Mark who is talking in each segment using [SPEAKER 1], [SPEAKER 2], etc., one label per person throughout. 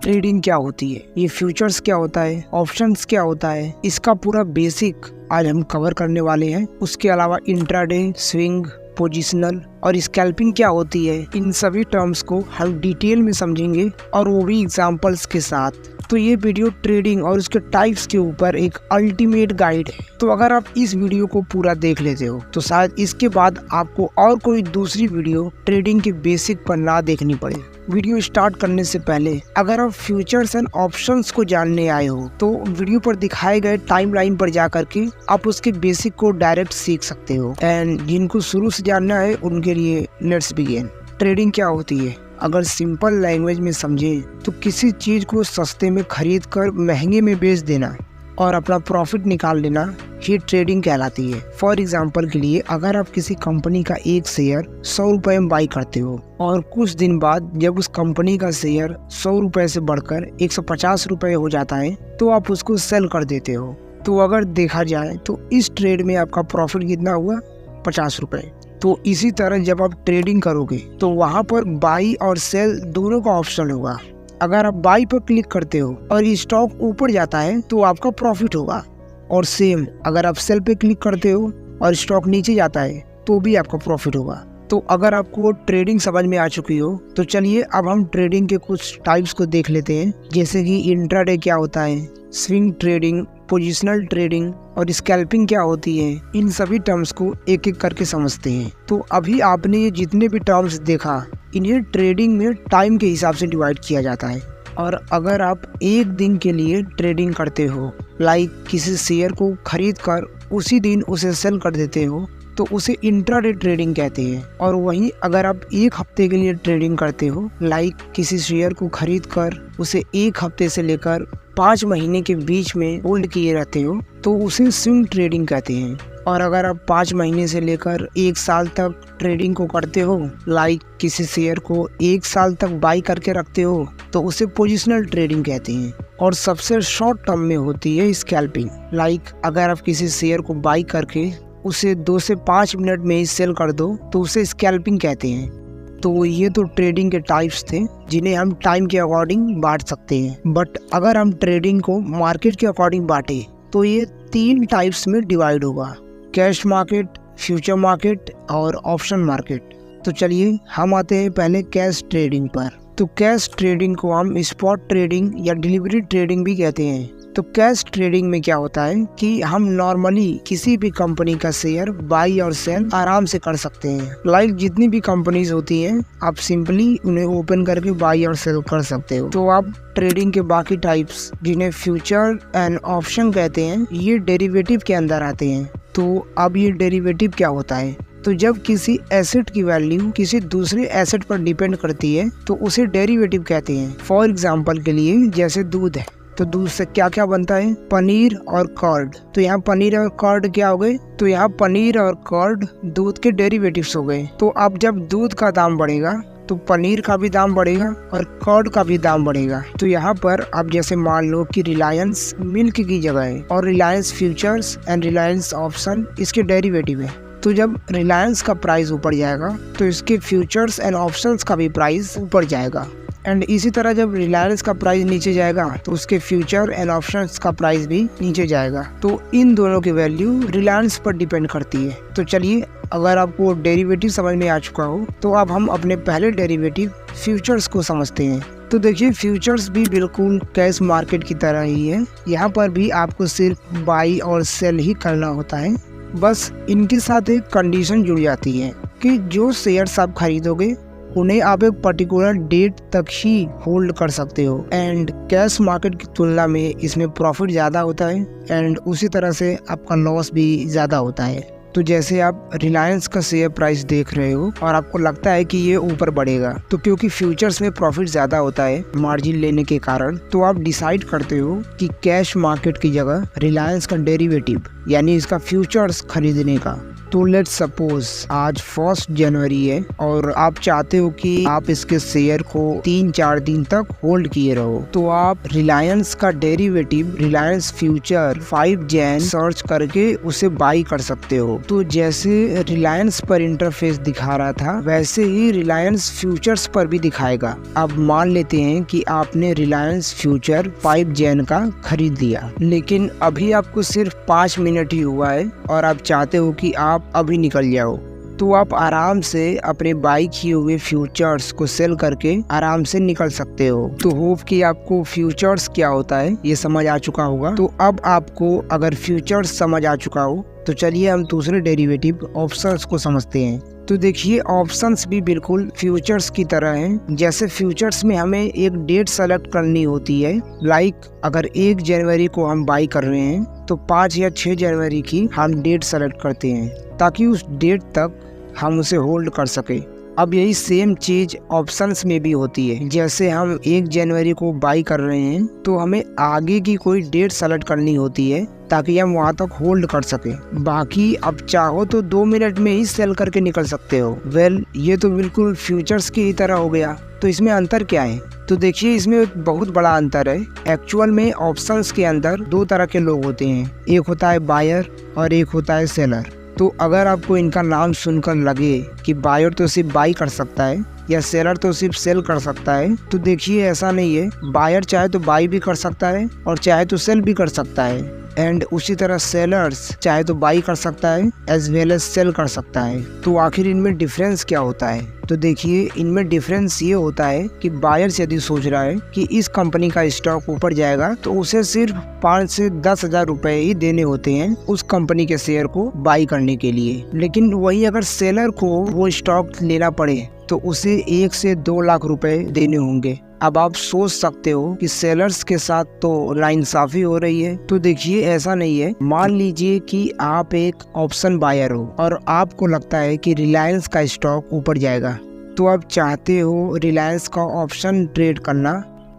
[SPEAKER 1] Trading क्या होती है, ये फ्यूचर्स क्या होता है, ऑप्शंस क्या होता है, इसका पूरा बेसिक आज हम कवर करने वाले हैं। उसके अलावा इंट्राडे, स्विंग, पोजिशनल और स्कैल्पिंग क्या होती है, इन सभी टर्म्स को हम डिटेल में समझेंगे और वो भी एग्जांपल्स के साथ। तो ये वीडियो ट्रेडिंग और उसके टाइप्स के ऊपर एक अल्टीमेट गाइड है। तो अगर आप इस वीडियो को पूरा देख लेते हो तो शायद इसके बाद आपको और कोई दूसरी वीडियो ट्रेडिंग के बेसिक पर ना देखनी पड़े। वीडियो स्टार्ट करने से पहले अगर आप फ्यूचर्स एंड ऑप्शंस को जानने आए हो तो वीडियो पर दिखाए गए टाइमलाइन पर जा करके आप उसके बेसिक को डायरेक्ट सीख सकते हो। एंड जिनको शुरू से जानना है उनके लिए लेट्स बिगिन। ट्रेडिंग क्या होती है, अगर सिंपल लैंग्वेज में समझे तो किसी चीज को सस्ते में खरीद कर महंगे में बेच देना और अपना प्रॉफिट निकाल लेना, ये ट्रेडिंग कहलाती है। फॉर एग्जांपल के लिए अगर आप किसी कंपनी का एक शेयर 100 रुपए में बाई करते हो और कुछ दिन बाद जब उस कंपनी का शेयर 100 रुपए से बढ़कर 150 रुपए हो जाता है तो आप उसको सेल कर देते हो। तो अगर देखा जाए तो इस ट्रेड में आपका प्रॉफिट कितना हुआ, 50 रुपए। तो इसी तरह जब आप ट्रेडिंग करोगे तो वहाँ पर बाई और सेल दोनों का ऑप्शन होगा। अगर आप बाई पर क्लिक करते हो और ये स्टॉक ऊपर जाता है तो आपका प्रॉफिट होगा, और सेम अगर आप सेल पे क्लिक करते हो और स्टॉक नीचे जाता है तो भी आपका प्रॉफिट होगा। तो अगर आपको ट्रेडिंग समझ में आ चुकी हो तो चलिए अब हम ट्रेडिंग के कुछ टाइप्स को देख लेते हैं, जैसे कि इंट्राडे क्या होता है, स्विंग ट्रेडिंग, पोजिशनल ट्रेडिंग और स्कैल्पिंग क्या होती है। इन सभी टर्म्स को एक एक करके समझते हैं। तो अभी आपने ये जितने भी टर्म्स देखा इन्हें ट्रेडिंग में टाइम के हिसाब से डिवाइड किया जाता है। और अगर आप एक दिन के लिए ट्रेडिंग करते हो, लाइक किसी शेयर को खरीद कर उसी दिन उसे सेल कर देते हो, तो उसे इंट्राडे ट्रेडिंग कहते हैं। और वहीं अगर आप एक हफ्ते के लिए ट्रेडिंग करते हो, लाइक किसी शेयर को खरीद कर उसे एक हफ्ते से लेकर 5 महीने के बीच में होल्ड किए रहते हो, तो उसे स्विंग ट्रेडिंग कहते हैं। और अगर आप 5 महीने से लेकर 1 साल तक ट्रेडिंग को करते हो, लाइक किसी शेयर को 1 साल तक बाई करके रखते हो, तो उसे पोजिशनल ट्रेडिंग कहते हैं। और सबसे शॉर्ट टर्म में होती है स्कैल्पिंग, लाइक अगर आप किसी शेयर को बाई करके उसे 2 से 5 मिनट में ही सेल कर दो तो उसे स्कैल्पिंग कहते हैं। तो ये तो ट्रेडिंग के टाइप्स थे जिन्हें हम टाइम के अकॉर्डिंग बांट सकते हैं। बट अगर हम ट्रेडिंग को मार्केट के अकॉर्डिंग बांटे तो ये 3 टाइप्स में डिवाइड होगा, कैश मार्केट, फ्यूचर मार्केट और ऑप्शन मार्केट। तो चलिए हम आते हैं पहले कैश ट्रेडिंग पर। तो कैश ट्रेडिंग को हम स्पॉट ट्रेडिंग या डिलीवरी ट्रेडिंग भी कहते हैं। तो कैश ट्रेडिंग में क्या होता है कि हम नॉर्मली किसी भी कंपनी का शेयर बाई और सेल आराम से कर सकते हैं। लाइक जितनी भी कंपनीज होती हैं आप सिंपली उन्हें ओपन करके बाई और सेल कर सकते हो। तो आप ट्रेडिंग के बाकी टाइप्स जिन्हें फ्यूचर एंड ऑप्शन कहते हैं ये डेरिवेटिव के अंदर आते हैं। तो अब ये डेरिवेटिव क्या होता है, तो जब किसी एसेट की वैल्यू किसी दूसरे एसेट पर डिपेंड करती है तो उसे डेरिवेटिव कहते हैं। फॉर एग्जांपल के लिए जैसे दूध है, तो दूध से क्या क्या बनता है, पनीर और कर्ड। तो यहाँ पनीर और कर्ड क्या हो गए, तो यहाँ पनीर और कर्ड दूध के डेरिवेटिव्स हो गए। तो अब जब दूध का दाम बढ़ेगा तो पनीर का भी दाम बढ़ेगा और कर्ड का भी दाम बढ़ेगा। तो यहाँ पर अब जैसे मान लो कि रिलायंस मिल्क की जगह है और Reliance futures and Reliance option इसके डेरिवेटिव है। तो जब रिलायंस का प्राइस ऊपर जाएगा तो इसके फ्यूचर्स एंड ऑप्शंस का भी प्राइस ऊपर जाएगा। एंड इसी तरह जब रिलायंस का प्राइस नीचे जाएगा तो उसके फ्यूचर एंड ऑप्शंस का प्राइस भी नीचे जाएगा। तो इन दोनों की वैल्यू रिलायंस पर डिपेंड करती है। तो चलिए अगर आपको डेरिवेटिव समझ में आ चुका हो तो अब हम अपने पहले डेरिवेटिव फ्यूचर्स को समझते हैं। तो देखिए फ्यूचर्स भी बिल्कुल कैश मार्केट की तरह ही है। यहाँ पर भी आपको सिर्फ बाई और सेल ही करना होता है, बस इनके साथ एक कंडीशन जुड़ जाती है कि जो शेयर्स आप खरीदोगे उन्हें आप एक पर्टिकुलर डेट तक ही होल्ड कर सकते हो। एंड कैश मार्केट की तुलना में इसमें प्रॉफिट ज़्यादा होता है एंड उसी तरह से आपका लॉस भी ज़्यादा होता है। तो जैसे आप रिलायंस का शेयर प्राइस देख रहे हो और आपको लगता है कि ये ऊपर बढ़ेगा, तो क्योंकि फ्यूचर्स में प्रॉफिट ज़्यादा होता है मार्जिन लेने के कारण, तो आप डिसाइड करते हो कि कैश मार्केट की जगह रिलायंस का डेरिवेटिव यानी इसका फ्यूचर्स खरीदने का। तो लेट्स सपोज आज 1 जनवरी है और आप चाहते हो कि आप इसके शेयर को 3-4 दिन तक होल्ड किए रहो, तो आप रिलायंस का derivative Reliance future 5 Jain search करके उसे बाई कर सकते हो। तो जैसे रिलायंस पर इंटरफेस दिखा रहा था वैसे ही रिलायंस फ्यूचर्स पर भी दिखाएगा। अब मान लेते हैं कि आपने रिलायंस फ्यूचर 5 जैन का खरीद लिया, लेकिन अभी आपको सिर्फ 5 मिनट ही हुआ है और आप चाहते हो कि आप अभी निकल जाओ, तो आप आराम से अपने बाई किए हुए फ्यूचर्स को सेल करके आराम से निकल सकते हो। तो होप कि आपको फ्यूचर्स क्या होता है ये समझ आ चुका होगा। तो अब आपको अगर फ्यूचर्स समझ आ चुका हो तो चलिए हम दूसरे डेरिवेटिव ऑप्शंस को समझते हैं। तो देखिए ऑप्शंस भी बिल्कुल फ्यूचर्स की तरह हैं। जैसे फ्यूचर्स में हमें एक डेट सेलेक्ट करनी होती है, लाइक अगर 1 जनवरी को हम बाई कर रहे हैं तो 5 या 6 जनवरी की हम डेट सेलेक्ट करते हैं ताकि उस डेट तक हम उसे होल्ड कर सके। अब यही सेम चीज ऑप्शंस में भी होती है। जैसे हम 1 जनवरी को बाई कर रहे हैं तो हमें आगे की कोई डेट सेलेक्ट करनी होती है ताकि हम वहां तक होल्ड कर सके। बाकी अब चाहो तो 2 मिनट में ही सेल करके निकल सकते हो। वेल ये तो बिल्कुल फ्यूचर्स की ही तरह हो गया। तो इसमें अंतर क्या है? तो देखिए इसमें एक बहुत बड़ा अंतर है। एक्चुअल में ऑप्शंस के अंदर 2 तरह के लोग होते हैं, एक होता है बायर और एक होता है सेलर। तो अगर आपको इनका नाम सुनकर लगे कि बायर तो सिर्फ बाई कर सकता है या सेलर तो सिर्फ सेल कर सकता है, तो देखिए ऐसा नहीं है। बायर चाहे तो बाई भी कर सकता है और चाहे तो सेल भी कर सकता है, एंड उसी तरह सेलर्स चाहे तो बाई कर सकता है एज वेल एज सेल कर सकता है। तो आखिर इनमें डिफरेंस क्या होता है? तो देखिए इनमें डिफरेंस ये होता है कि बायर्स यदि सोच रहा है कि इस कंपनी का स्टॉक ऊपर जाएगा तो उसे सिर्फ 5 से 10 हजार रुपए ही देने होते हैं उस कंपनी के शेयर को बाई करने के लिए। लेकिन वही अगर सेलर को वो स्टॉक लेना पड़े तो उसे 1 से 2 लाख रुपए देने होंगे। अब आप सोच सकते हो कि सेलर्स के साथ तो नाइंसाफी हो रही है। तो देखिए ऐसा नहीं है। मान लीजिए कि आप एक ऑप्शन बायर हो और आपको लगता है कि रिलायंस का स्टॉक ऊपर जाएगा, तो आप चाहते हो रिलायंस का ऑप्शन ट्रेड करना।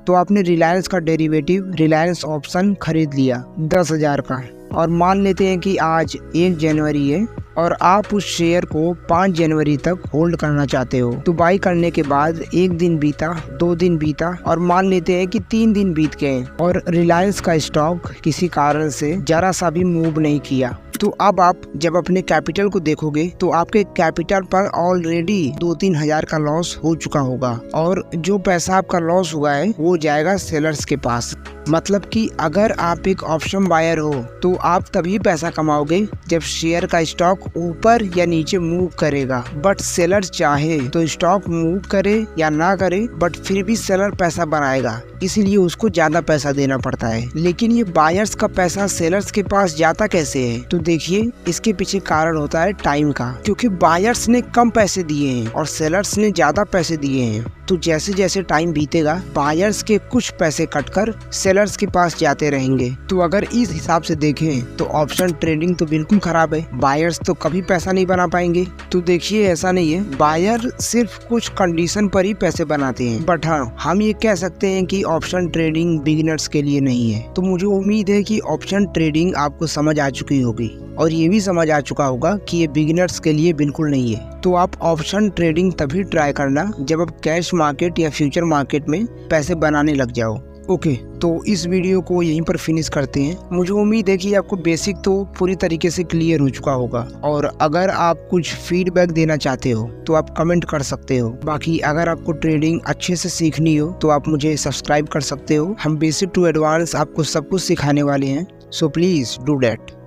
[SPEAKER 1] तो आपने रिलायंस का डेरिवेटिव रिलायंस ऑप्शन खरीद लिया 10 हजार का, और मान लेते हैं कि आज 1 जनवरी है और आप उस शेयर को 5 जनवरी तक होल्ड करना चाहते हो। तो बाई करने के बाद 1 दिन बीता, 2 दिन बीता और मान लेते हैं कि 3 दिन बीत गए और रिलायंस का स्टॉक किसी कारण से जरा सा भी मूव नहीं किया। तो अब आप जब अपने कैपिटल को देखोगे तो आपके कैपिटल पर ऑलरेडी 2-3 हजार का लॉस हो चुका होगा, और जो पैसा आपका लॉस हुआ है वो जाएगा सेलर्स के पास। मतलब कि अगर आप एक ऑप्शन बायर हो तो आप तभी पैसा कमाओगे जब शेयर का स्टॉक ऊपर या नीचे मूव करेगा। बट सेलर चाहे तो स्टॉक मूव करे या ना करे, बट फिर भी सेलर पैसा बनाएगा, इसीलिए उसको ज्यादा पैसा देना पड़ता है। लेकिन ये बायर्स का पैसा सेलर्स के पास जाता कैसे है? तो देखिए इसके पीछे कारण होता है टाइम का, क्योंकि बायर्स ने कम पैसे दिए हैं और सेलर्स ने ज्यादा पैसे दिए हैं। तो जैसे जैसे टाइम बीतेगा बायर्स के कुछ पैसे कटकर सेलर्स के पास जाते रहेंगे। तो अगर इस हिसाब से देखें तो ऑप्शन ट्रेडिंग तो बिल्कुल खराब है। बायर्स तो कभी पैसा नहीं बना पाएंगे। तो देखिए ऐसा नहीं है, बायर सिर्फ कुछ कंडीशन पर ही पैसे बनाते हैं। बट हाँ, हम ये कह सकते हैं कि ऑप्शन ट्रेडिंग बिगिनर्स के लिए नहीं है। तो मुझे उम्मीद है कि ऑप्शन ट्रेडिंग आपको समझ आ चुकी होगी और ये भी समझ आ चुका होगा कि ये बिगिनर्स के लिए बिल्कुल नहीं है। तो आप ऑप्शन ट्रेडिंग तभी ट्राई करना जब आप कैश मार्केट या फ्यूचर मार्केट में पैसे बनाने लग जाओ। ओके, तो इस वीडियो को यहीं पर फिनिश करते हैं। मुझे उम्मीद है कि आपको बेसिक तो पूरी तरीके से क्लियर हो चुका होगा, और अगर आप कुछ फीडबैक देना चाहते हो तो आप कमेंट कर सकते हो। बाकी अगर आपको ट्रेडिंग अच्छे से सीखनी हो तो आप मुझे सब्सक्राइब कर सकते हो। हम बेसिक टू एडवांस आपको सब कुछ सिखाने वाले हैं, सो प्लीज डू दैट।